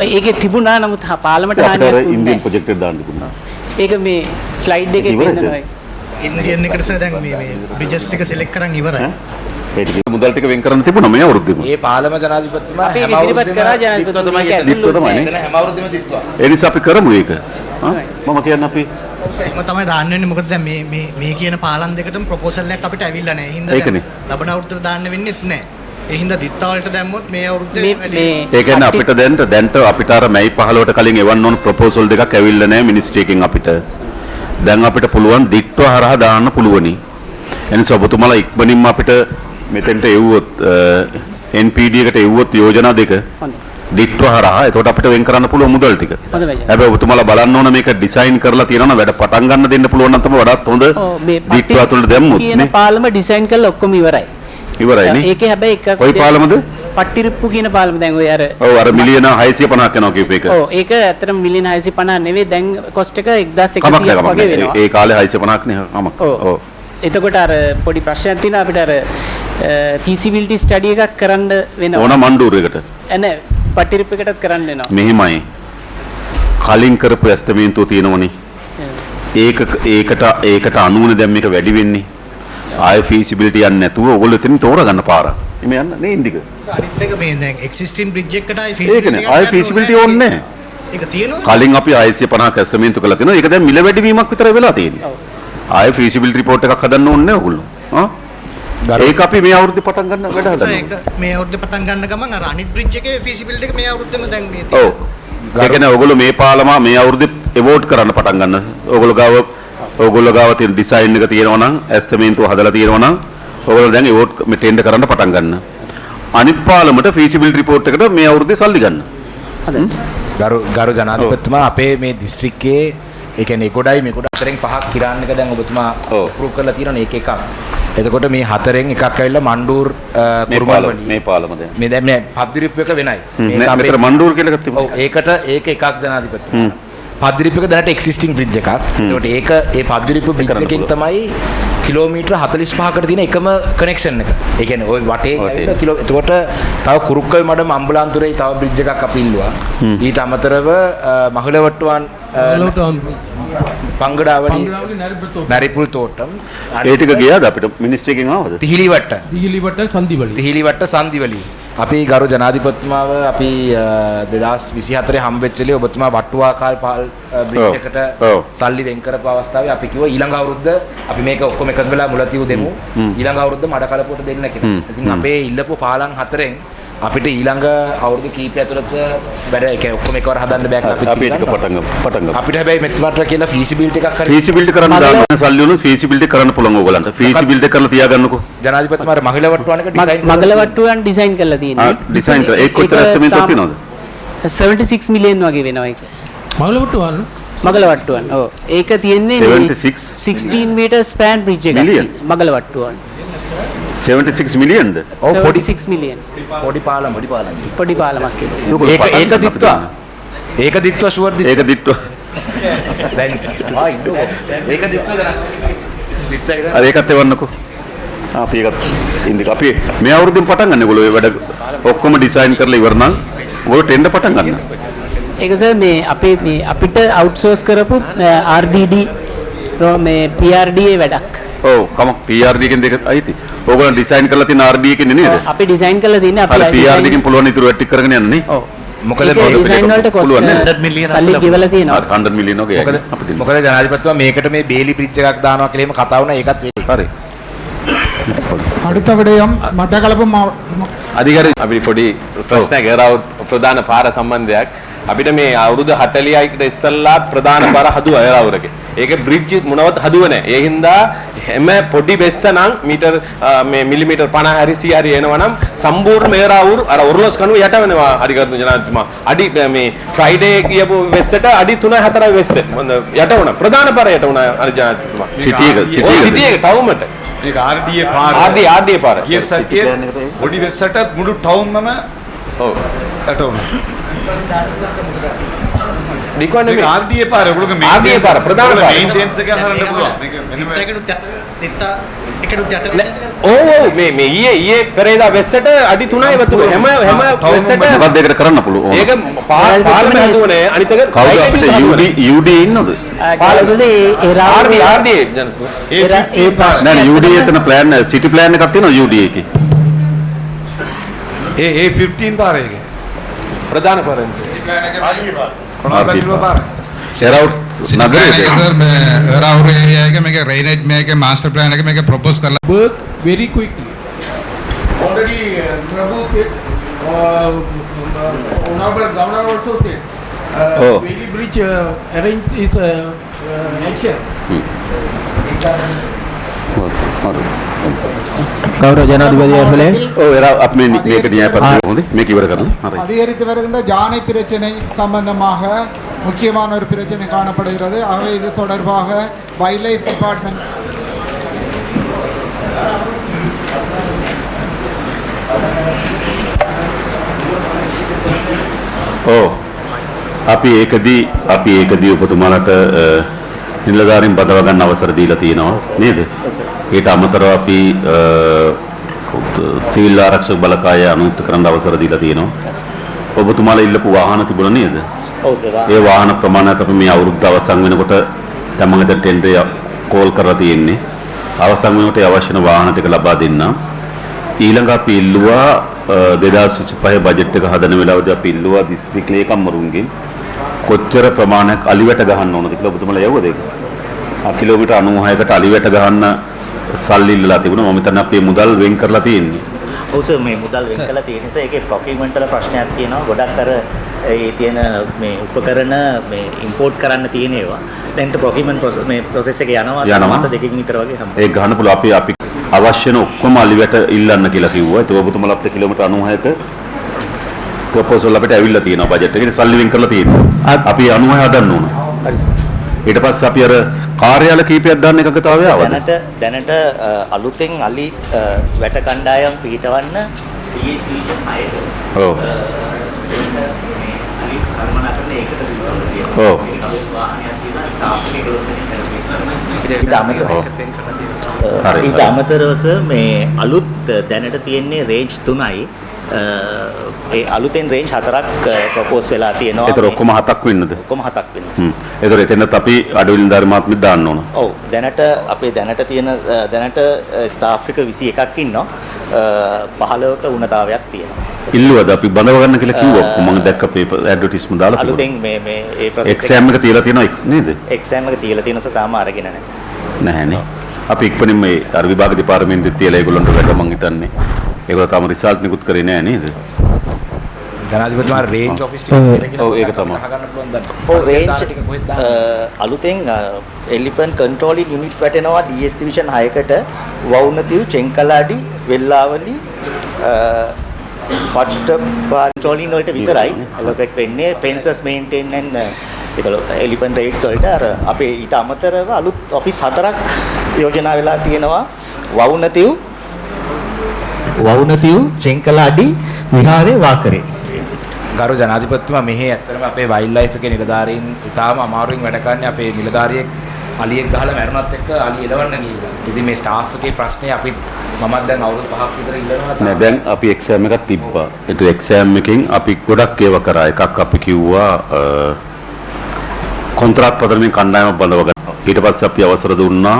M: ඒකේ තිබුණා නමුත් පාලමට හානියක් වුණේ නැහැ.
C: ඉන්දියන් ප්‍රොජෙක්ට් එක දාන්න තිබුණා.
M: ඒක මේ ස්ලයිඩ් එකේ පෙන්නනවා.
N: ඉන්දියන් එකට සර් දැන් මේ බ්‍රිජස් ටික සිලෙක්ට් කරන් ඉවරයි.
C: ඒ ටික මුදල් ටික වෙන් කරන්න තිබුණා මේ අවුරුද්දෙම.
N: මේ පාලම ජනාධිපතිතුමා
M: අපි ඉදිරිපත් කරා ජනාධිපතිතුමා
N: හැම අවුරුද්දෙම දිත්වා.
C: ඒ නිසා අපි කරමු ඒක. මම කියන්නේ අපි
N: එහෙම තමයි දාන්න වෙන්නේ. මොකද දැන් මේ කියන පාලම් දෙකටම ප්‍රොපෝසල් එකක් අපිට ඇවිල්ලා නැහැ. ඒ හින්දා ලබන අවුරුද්දට දාන්න වෙන්නේත් නැහැ. ඒ හින්දා දිත්තා වලට දැම්මොත් මේ අවුරුද්දේ
C: ඒ කියන්නේ අපිට දැන්ට අපිට අර මැයි 15ට කලින් එවන්න ඕන ප්‍රොපෝසල් දෙකක් ඇවිල්ලා නැහැ මිනිස්ට්‍රි එකෙන් අපිට. දැන් අපිට පුළුවන් දිට්ටුව හරහා දාන්න පුළුවනි. එනිසා ඔබතුමාලා ඉක්මනින්ම අපිට මෙතෙන්ට එව්වොත් NPD එකට එව්වොත් යෝජනා දෙක දිට්ටුව හරහා එතකොට අපිට වෙන් කරන්න පුළුවන් මුදල් ටික. හැබැයි ඔබතුමාලා බලන්න ඕන මේක ඩිසයින් කරලා තියෙනවා වැඩ පටන් ගන්න දෙන්න පුළුවන් නම් තමයි වඩාත් හොඳ. දිට්ටුව ඇතුළට දැම්මොත්
M: කියන පාලම ඩිසයින් කරලා ඔක්කොම ඉවරයි.
C: ඉවරයි නේ.
M: ඒකේ හැබැයි එකක්
C: කොයි පාලමද?
M: පටිරිප්පු කියන පාලම දැන් ඔය අර
C: ඔව් අර මිලියන 650ක් යනවා කියපු එක.
M: ඔව් ඒක ඇත්තටම මිලියන 650 නෙවෙයි දැන් කොස්ට් එක 1100ක් වගේ වෙනවා.
C: ඒ කාලේ 650ක් නේ කමක්.
M: ඔව්. එතකොට අර පොඩි ප්‍රශ්නයක් තියෙනවා අපිට අර feasibility study එකක් කරන්න වෙනවා.
C: ඕන මණ්ඩූර එකට.
M: නෑ පටිරිප්පු එකටත් කරන්න වෙනවා.
C: මෙහිමයි. කලින් කරපු ඇස්තමේන්තුව තියෙනවනේ. ඒකට අනුවනේ දැන් මේක වැඩි වෙන්නේ. ආය feasibility යන්නේ නැතුව ඕගොල්ලෝ එතනින් තෝරගන්න පාර. මේ යන්න නේ ඉන්දික.
N: අනිත් එක මේ දැන් existing bridge එකකට ආයි
C: feasibility ඕනේ නැහැ.
N: ඒක තියෙනවා.
C: කලින් අපි 650ක් ඇස්ටිමේට් කළා තියෙනවා. ඒක දැන් මිල වැඩිවීමක් විතර වෙලා තියෙන්නේ. ආයේ feasibility report එකක් හදන්න ඕනේ නැහැ ඔයගොල්ලෝ. ඒක අපි මේ අවුරුද්දේ පටන් ගන්න වැඩ හදනවා.
N: ඒක මේ අවුරුද්දේ පටන් ගන්න ගමන් අර අනිත් බ්‍රිජ් එකේ feasibility එක මේ අවුරුද්දේම දැන් මේ
C: ඔව්. ඒ කියන්නේ ඔයගොල්ලෝ මේ පාලම මේ අවුරුද්දේ එවෝට් කරන්න පටන් ගන්න. ඔයගොල්ලෝ ගාව තියෙන ඩිසයින් එක තියෙනවා නම් ඇස්ටිමේට් හදලා තියෙනවා නම් ඔයගොල්ලෝ දැන් එවෝට් මේ ටෙන්ඩර් කරන්න පටන් ගන්න. අනිත් පාලමට feasibility report එකට මේ අවුරුද්දේ සල්ලි ගන්න.
O: ගරු ජනාධිපතිතුමා අපේ මේ දිස්ත්‍රික්කයේ ඒ කියන්නේ කොටයි මේ කොට හතරෙන් පහක් කිරාන්න එක දැන් ඔබතුමා අප්‍රූව් කරලා තියෙනවා ඒක එකක්. එතකොට මේ හතරෙන් එකක් ඇවිල්ලා මණ්ඩූර් කුරුමල්වලි
C: මේ පාලම දැන්.
O: මේ දැන් මේ පද්දිරිප්පු එක වෙනයි.
C: මෙතන මණ්ඩූර් කියලා එකක් තිබුණා.
O: ඔව් ඒකට ඒක එකක් ජනාධිපතිතුමා. පද්දිරිප්පු එක දැනට එක්සිස්ටිං බ්‍රිජ් එකක්. ඒකට ඒක ඒ පද්දිරිප්පු බ්‍රිජ් එකෙන් තමයි කිලෝමීටර් 45කට තියෙන එකම කනෙක්ෂන් එක. ඒ කියන්නේ ওই වටේ ඇවිල්ලා කිලෝ එතකොට තව කුරුක්කල් මඩම අම්බුලාන්තුරේ තව බ්‍රිජ් එකක් අපි ඉල්ලුවා. ඊට අමතරව මහලවට්ටුවන් පංගඩාවලි නරිපුල් තෝටම්
C: ඒ ටික ගියාද අපිට මිනිස්ට්‍රි එකෙන් ආවද?
O: තිහිලිවට්ට සන්දිවලි අපි ගරු ජනාධිපතිතුමාව අපි 2024 හම්බෙච්ච වෙලේ ඔබතුමා වට්ටුවාකාල් බ්‍රිජ් එකට සල්ලි වෙන් කරපු අවස්ථාවේ අපි කිව්වා ඊළඟ අවුරුද්ද අපි මේක ඔක්කොම එකතු වෙලා මුලතිව් දෙමු ඊළඟ අවුරුද්ද මඩකලපුවට දෙන්න කියලා. ඉතින් අපේ ඉල්ලපු පාලම් හතරෙන් අපිට ඊළඟ අවුරුදු කීපය ඇතුළත වැඩ ඒ කියන්නේ ඔක්කොම එකවර හදන්න බෑ කියලා
C: අපි ටික පටන් ගමු.
O: අපිට හැබැයි මෙතුමාට කියලා feasibility එකක් හරි
C: feasibility කරන්න දාන්න සල්ලි උණු feasibility කරන්න පුළුවන් ඕගලන්ට. feasibility කරලා තියාගන්නකෝ.
O: ජනාධිපතිතුමාට මහිලවට්ටුවන්ක ඩිසයින්
M: මගලවට්ටුවන් ඩිසයින් කරලා තියෙනවා.
C: ඩිසයින් කරලා ඒක කොච්චර ඇස්ටිමේට් තියෙනවද?
M: 76 මිලියන් වගේ වෙනවා ඒක. මගලවට්ටුවන්. ඔව්. ඒක තියෙන්නේ 16 meter span bridge එකක්. මගලවට්ටුවන්.
C: 76 මිලියන්ද?
M: ඔව් 46 මිලියන්.
O: පොඩි පාලමක්
M: ඒක
O: දිත්වා. ඒක දිත්වා ෂුවර් දිත්වා.
C: ඒක දිත්වා.
O: දැන් ඒක දිත්වා දරන. දිත්වා
C: අර ඒකත් එවන්නකෝ. අපි ඒකත් ඉන්දික අපි මේ අවුරුද්දෙන් පටන් ගන්න ඒගොල්ලෝ ඒ වැඩ ඔක්කොම ඩිසයින් කරලා ඉවර නම් ඔයගොල්ලෝ ටෙන්ඩර් පටන් ගන්න.
M: ඒක සර් මේ අපිට අවුට්සෝස් කරපු RDD මේ PRDA වැඩක්.
C: ඔව් කම PRD එකෙන් දෙක අයිති. ඕගොල්ලෝ ඩිසයින් කරලා තියෙන RD එකෙන් නේද?
M: අපි ඩිසයින් කරලා තියෙන්නේ අපි
C: PRD එකෙන් පුළුවන් ඉතුරු වැටි කරගෙන යන්න නේ.
M: ඔව්.
O: මොකද
M: ඩිසයින් වලට කොස්ට් 100 මිලියන් සල්ලි ගෙවලා තියෙනවා.
C: 100 මිලියන් වගේ අපිට.
O: මොකද ජනාධිපතිතුමා මේකට මේ බේලි බ්‍රිජ් එකක් දානවා කියලා එහෙම කතා වුණා ඒකත් වෙන්නේ.
C: හරි.
G: அடுத்த விடயம் மட்டக்களப்பு
P: අධිකාරී අපි පොඩි ප්‍රශ්නයක් ප්‍රධාන පාර සම්බන්ධයක් අපිට මේ අවුරුදු 40කට ඉස්සෙල්ලා ප්‍රධාන පාර හදුවා එරවුරගේ. ඒක බ්‍රිජ් මොනවත් හදුව නැහැ. ඒ හින්දා හැම පොඩි බෙස්ස නම් මීටර් මේ මිලිමීටර් 50 හරි 100 හරි එනවා නම් සම්පූර්ණ එරවුර අර ඔරලොස් කණුව යට වෙනවා අධිකාරී ජනාධිපතිතුමා. අඩි මේ ෆ්‍රයිඩේ කියපු වෙස්සට අඩි 3-4 වෙස්ස යට වුණා. ප්‍රධාන පාර යට වුණා අර ජනාධිපතිතුමා. සිටි එක තවමට
L: මේක RDA පාර.
P: RDA පාර.
L: ගිය සතියේ පොඩි වෙස්සට මුළු ටවුන්ම ඔව් යට වුණා.
P: ඩිකොන්නේ මේ
L: RDA පාර ඔයගොල්ලෝ මේ
P: RDA පාර ප්‍රධාන පාර
L: මේන්ටෙනන්ස් එක හරන්න පුළුවන්. මේක
P: ඔව් මේ ඊයේ පෙරේදා වෙස්සට අඩි 3යි වතුර හැම වෙස්සට
C: මොකක්ද ඒකට කරන්න පුළුවන්?
P: ඒක පාර්ලිමේන්තුවේ හදුවනේ අනිත් එක
C: කවුද අපිට UD ඉන්නවද?
M: පාර්ලිමේන්තුවේ
P: RDA
C: නෑ UD එතන ප්ලෑන් සිටි ප්ලෑන් එකක් තියෙනවා UD එකේ.
L: ඒ 15 පාර එක.
P: ප්‍රධාන පාර.
C: එරවුර් නගරේ
Q: सर मैं एराउर एरिया है कि मैं ड्रेनेज में के मास्टर प्लान है कि मैं प्रपोज कर
I: work very quickly. Already Prabhu said, Honorable Governor also said, Bailey Bridge arranged is action.
K: ගෞරව ජනාධිපති අවர்களே
C: ඔව් එරා අපි මේක න්‍යාය පත්‍රය හොඳයි මේක ඉවර කරලා හරි
G: அதிகரித்து வருகின்ற ஜானை பிரச்சனை சம்பந்தமாக முக்கியமான ஒரு பிரச்சனை காணப்படுகிறது. ஆகவே இது தொடர்பாக வைல்ட் லைஃப் டிபார்ட்மெண்ட்
C: ඔව් අපි ඒකදී ඔබතුමාලට නිලධාරීන් බදව ගන්න අවසර දීලා තියෙනවා නේද? ඊට අමතරව අපි සිවිල් ආරක්ෂක බලකාය අනුමත කරන්න අවසර දීලා තියෙනවා. ඔබතුමාලා ඉල්ලපු වාහන තිබුණා නේද?
K: ඔව් සර්.
C: ඒ වාහන ප්‍රමාණයත් අපි මේ අවුරුද්ද අවසන් වෙනකොට තමන්ගේ ටෙන්ඩර් කෝල් කරලා තියෙන්නේ. අවසන් වෙනකොට අවශ්‍ය වාහන ටික ලබා දෙන්න. ඊළඟ අපි ඉල්ලුවා 2025 බජට් එක හදන වෙලාවදී අපි ඉල්ලුවා දිස්ත්‍රික් ලේකම්වරුන්ගෙන් කොච්චර ප්‍රමාණයක් අලිවැට ගහන්න ඕනද කියලා ඔබතුමාලා යවුවද ඒක? කිලෝමීටර් 96කට අලිවැට ගහන්න සල්ලි ඉල්ලලා තිබුණා. මම හිතන්නේ අපි මුදල් වෙන් කරලා තියෙන්නේ.
R: ඔව් සර් මේ මුදල් වෙන් කරලා තියෙන නිසා ඒකේ ප්‍රොකියුමන්ට් වල ප්‍රශ්නයක් තියෙනවා. ගොඩක් අර ඒ තියෙන මේ උපකරණ මේ ඉම්පෝට් කරන්න තියෙන ඒවා. දැන් ප්‍රොකියුමන්ට් මේ ප්‍රොසෙස් එක යනවා මාස දෙකකින් විතර වගේ හම්බ.
C: ඒක ගන්න පුළුවන්. අපි අවශ්‍ය වෙන ඔක්කොම අලිවැට ඉල්ලන්න කියලා කිව්වා. ඒක ඔබතුමාලා අපිට කිලෝමීටර් 96ක ප්‍රොපෝසල් අපිට ඇවිල්ලා තියෙනවා බජට් එකේ. සල්ලි වෙන් කරලා තියෙනවා. අපි 96 හදන්න ඕන.
R: හරි සර්.
C: ඊට පස්සේ අපි අර කාර්යාල කීපයක් දාන්න එකඟතාවය ආවද?
R: දැනට අලුතෙන් අලි වැට කණ්ඩායම් පිහිටවන්න PS ඩිවිෂන් 6ක.
C: ඔව්.
R: අලි කර්මනාකරන ඒකට විවරණ තියෙනවා.
C: ඔව්.
R: වාහනයක් තියෙනවා ස්ටාෆ් එකේ
C: ඊට
R: අමතරව මේ අලුත් දැනට තියෙන්නේ රේන්ජ් 3යි. ඒ අලුතෙන් රේන්ජ් 4ක් ප්‍රොපෝස් වෙලා තියෙනවා.
C: ඒතර ඔක්කොම 7ක් වෙන්නද?
R: ඔක්කොම 7ක් වෙනවා.
C: ඒතර එතනත් අපි අඩවිලින් ධර්මාත්මෙත් දාන්න ඕන.
R: ඔව් දැනට අපේ දැනට තියෙන දැනට ස්ටාෆ් එක 21ක් ඉන්නවා. 15ක උණතාවයක් තියෙනවා.
C: ඉල්ලුවද අපි බඳව ගන්න කියලා කිව්වා. මම දැක්ක පේපර් ඇඩ්වර්ටයිස්මන්ට් දාලා තිබුණා.
R: අලුතෙන් මේ ඒ ප්‍රොසෙස්
C: එක්සෑම් එක තියලා තියෙනවා නේද?
R: එක්සෑම් එක තියලා තියෙනසෝ තාම අරගෙන නැහැ.
C: නැහැනේ. අපි ඉක්මනින් මේ අර විභාග දෙපාර්තමේන්තුවේ තියලා ඒගොල්ලන්ට වැඩ මං හිතන්නේ. ඒගොල්ලෝ තාම රිසල්ට් නිකුත් කරේ නැහැ නේද?
O: ජනාධිපතිතුමා රේන්ජ් ඔෆිස්
C: ඔව් ඒක තමයි.
R: ඔව් රේන්ජ් අලුතෙන් එලිෆන්ට් කන්ට්‍රෝලින් යුනිට් වැටෙනවා DS ඩිවිෂන් 6කට වවුනතිව් චෙන්කලාඩි වෙල්ලාවලි පට්ට කන්ට්‍රෝලින් වලට විතරයි allocate වෙන්නේ ෆෙන්සස් මේන්ටේන් and ඒකලෝ එලිෆන්ට් රේට්ස් වලට අර අපේ ඊට අමතරව අලුත් ඔෆිස් 4ක් යෝජනා වෙලා තියෙනවා වවුනතිව් චෙන්කලාඩි විහාරේ වාකරේ.
O: ගරු ජනාධිපතිතුමා මෙහි ඇත්තටම අපේ වයිල්ඩ් ලයිෆ් එකේ නිලධාරීන් ඉතාම අමාරුවෙන් වැඩ කරන්නේ අපේ නිලධාරියෙක් අලියෙක් ගහලා මැරුණත් එක්ක අලිය එලවන්න ගිහිල්ලා. ඉතින් මේ ස්ටාෆ් එකේ ප්‍රශ්නේ අපි මමත් දැන් අවුරුදු 5ක් විතර ඉල්ලනවා.
C: නෑ දැන් අපි එක්සෑම් එකක් තිබ්බා. ඒක එක්සෑම් එකෙන් අපි ගොඩක් ඒවා කරා. එකක් අපි කිව්වා කොන්ත්‍රාත් පදරමින් කණ්ඩායමක් බඳව ගන්න. ඊට පස්සේ අපි අවසර දුන්නා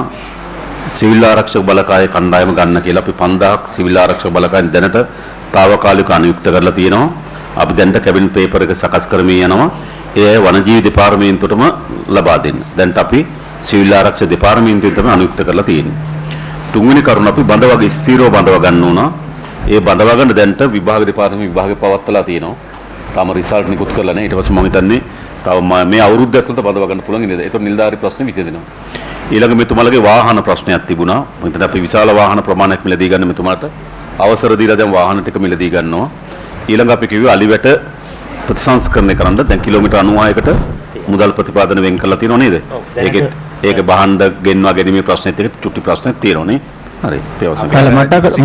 C: සිවිල් ආරක්ෂක බලකායේ කණ්ඩායම ගන්න කියලා. අපි 5000ක් සිවිල් ආරක්ෂක බලකායෙන් දැනට తాවකාලික අනුයුක්ත කරලා තියෙනවා. අපි දැන්ට කැබිනට් පේපර් එක සකස් කරමින් යනවා. ඒ වනජීවි දෙපාර්තමේන්තුවටම ලබා දෙන්න. දැන්ට අපි සිවිල් ආරක්ෂක දෙපාර්තමේන්තුවෙන් තමයි අනුයුක්ත කරලා තියෙන්නේ. තුන්වෙනි කරුණ අපි බඳවගේ ස්ථීරව බඳව ගන්න ඕන. ඒ බඳව ගන්න දැන්ට විභාග දෙපාර්තමේන්තුවේ විභාගේ පවත්වලා තියෙනවා. තාම රිසල්ට් නිකුත් කරලා නැහැ. ඊට පස්සේ මම හිතන්නේ තව මේ අවුරුද්ද ඇතුළත බඳව ගන්න පුළුවන් නේද? ඒතකොට නිලධාරි ප්‍රශ්නේ විසඳෙනවා. ඊළඟ මෙතුමාලගේ වාහන ප්‍රශ්නයක් තිබුණා. මම හිතන්නේ අපි විශාල වාහන ප්‍රමාණයක් මිලදී ගන්න මෙතුමාට අවසර දීලා දැන් වාහන ටික මිලදී ගන්නවා. ඊළඟ අපි කිව්වේ අලිවැට ප්‍රතිසංස්කරණය කරන්න දැන් කිලෝමීටර් 96කට මුදල් ප්‍රතිපාදන වෙන් කරලා තියෙනව නේද? ඒක බහණ්ඩ ගෙන්වා ගැනීමේ ප්‍රශ්නෙත් එක්ක චුට්ටි ප්‍රශ්නයක් තියෙනවනේ. හරி.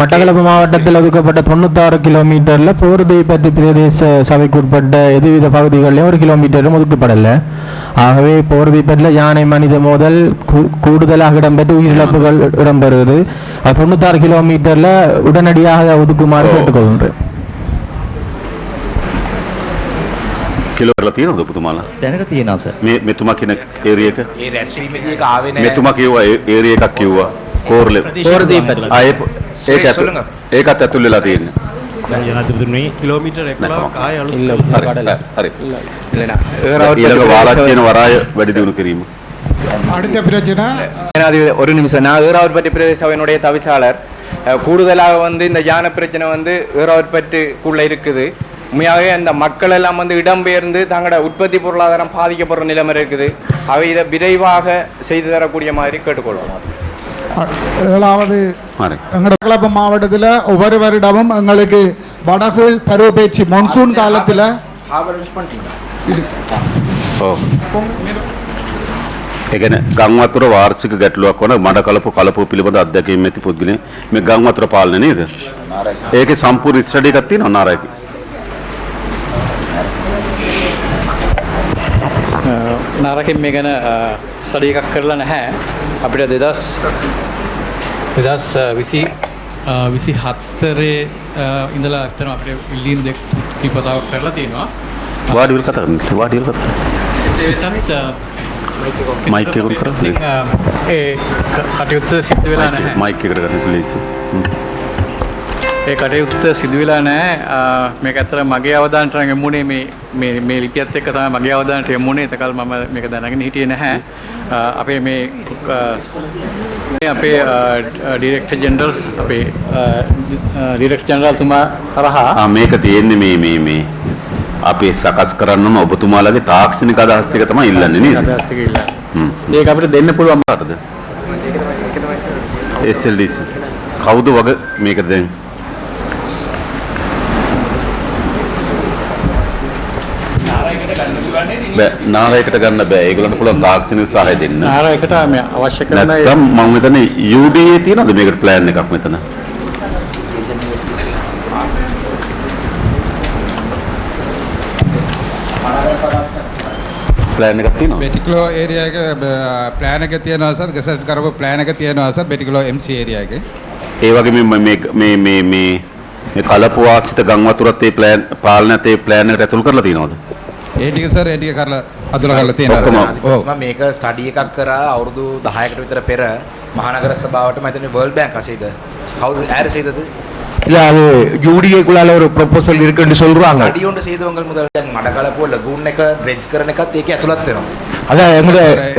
S: மட்டக்களப்பு மாவட்டத்தில் ஒதுக்கப்பட்ட 96 கிலோமீட்டரில் போர்தீப்பட்டி பிரதேச சபைக்கு உட்பட்ட எதுவித பகுதிகளிலும் 1 கிலோமீட்டரும் ஒதுக்கப்படலை. ஆகவே போர்தீப்பட்டில் யானை மனித மோதல் கூடுதலாக இடம்பெற்று உயிரிழப்புகள் இடம்பெறுகிறது. 96 கிலோமீட்டரில் உடனடியாக ஒதுக்குமாறு கேட்டுக்கொள்கின்றேன்.
C: කිලෝ කරලා තියෙනවද ඔබතුමාලා?
R: දැනට තියෙනවා සර්.
C: මෙතුමා කියන ඒරියා එක?
O: ඒ රැස්වීමේදී ඒක ආවේ නැහැ.
C: මෙතුමා කිව්වා ඒරියා එකක් කිව්වා.
S: போர்தீப்பட்டி.
C: ඒකත් ඇතුල් වෙලා තියෙන්නේ.
T: ජනාධිපතිතුමනි කිලෝමීටර් 11ක් ආය අලුත්
C: හරි. ඊළඟ වාලච්චේන වරාය වැඩි දියුණු කිරීම.
G: அடுத்த பிரச்சனை
U: ஒரு நிமிஷம் நான் ஏறாவூர்பட்டி பிரதேச சபையினுடைய தவிசாளர் கூடுதலாக வந்து இந்த யானை பிரச்சனை வந்து ஏறாவூர்பட்டுக்குள்ள இருக்குது. உண்மையாகவே அந்த மக்கள் எல்லாம் வந்து இடம்பெயர்ந்து தங்களோட உற்பத்தி பொருளாதாரம் பாதிக்கப்படுற நிலைமை இருக்குது. அவை இதை விரைவாக செய்து தரக்கூடிய மாதிரி கேட்டுக்கொள்வோம்.
G: 7வது எங்கள மாவட்டத்தில் ஒவ்வொரு வருடமும் எங்களுக்கு வடகுள் பருவப்பயிற்சி மான்சூன் காலத்தில்
C: ඒ කියන්නේ ගම් වතුර වාර්ෂික ගැටලුවක් වන මඩ කලපු පිළිබඳ අධ්‍යයනයේ ඇති පුද්ගලයන් මේ ගම් වතුර පාලනය නේද? ඒකේ සම්පූර්ණ ස්ටඩි එකක් තියෙනවා නාරායකේ.
V: නාරකෙන් මේ ගැන ස්ටඩි එකක් කරලා නැහැ. අපිට 2024 ඉඳලා අතන අපිට ඉල්ලීම් දෙක කීපතාවක් කරලා තියෙනවා.
C: වාඩි වෙලා කතා කරන්න.
V: එසේ වෙතත්
C: මයික් එක උඩ කරන්න.
V: ඒ කටයුත්ත සිද්ධ වෙලා නැහැ.
C: මයික් එකට ගන්න ප්ලීස්.
V: ඒ කටයුත්ත සිදු වෙලා නැහැ. මේක ඇත්තට මගේ අවධානයට නම් යමුනේ මේ ලිපියත් එක්ක තමයි මගේ අවධානයට යමුනේ. ඒකල් මම මේක දැනගෙන හිටියේ නැහැ. අපේ අපේ ඩිරෙක්ටර් ජෙනරල් අපේ ඩිරෙක්ටර් ජෙනරල් තුමා කරහා
C: මේක තියෙන්නේ මේ අපි සකස් කරන්න ඕන ඔබතුමාලගේ තාක්ෂණික අදහස් ටික තමයි ඉල්ලන්නේ නේද?
V: අදහස් ටික ඉල්ලන්නේ. ඒක අපිට දෙන්න පුළුවන්
C: මොකටද? SLDC කවුද වගේ මේක දැන් නාරයකට ගන්න බෑ. ඒගොල්ලන්ට පුළුවන් තාක්ෂණික සහාය දෙන්න.
V: නාරයකට මේ අවශ්‍ය කරන
C: නැත්නම් මම හිතන්නේ UDA තියෙනවද මේකට ප්ලෑන් එකක් මෙතන? ප්ලෑන් එකක් තියෙනවා.
Q: බෙටික්ලෝ ඒරියා එක ප්ලෑන් එක තියෙනවා සර්. ගසට් කරපු ප්ලෑන් එක තියෙනවා සර් බෙටික්ලෝ MC ඒරියා එකේ.
C: ඒ වගේ මේ කලපුවාසිත ගම් වතුරත් ඒ ප්ලෑන් පාලනයත් ඒ ප්ලෑන් එකට ඇතුළු කරලා තියෙනවද?
Q: ඒ ටික සර් ඒ ටික කරලා අතුල කරලා තියෙනවා.
O: ඔව් මම මේක ස්ටඩි එකක් කරා අවුරුදු 10කට විතර පෙර මහනගර සභාවට මම හිතන්නේ වර්ල්ඩ් බැංක් අසීද කවුද யார் செய்தது
A: இல்ல அது யூடிஏக்குள்ளால ஒரு ப்ரொபோசல் இருக்குன்னு சொல்றாங்க.
O: ஸ்டடி ஒன்று செய்தவங்க முதல் දැන් මඩකලපුව ලගූන් එක ඩ්‍රෙජ් කරන එකත් ඒකේ ඇතුළත් වෙනවා.
A: அதான்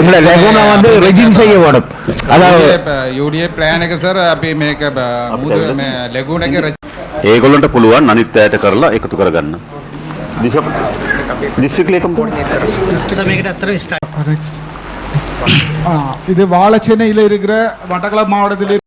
A: எங்களை லெகுனா வந்து ரெஜிம் செய்ய வேணும். அதாவது
Q: UDA ප්ලෑන් එක සර් අපි මේක මුද මේ ලැගූන් එකේ
C: ඒගොල්ලන්ට පුළුවන් අනිත් අයට කරලා එකතු කරගන්න. டிஸ்ட்ரிக்ட் லேக்கம்
G: இது வாழைச்சேனையில் இருக்கிற மட்டக்களப்பு மாவட்டத்தில்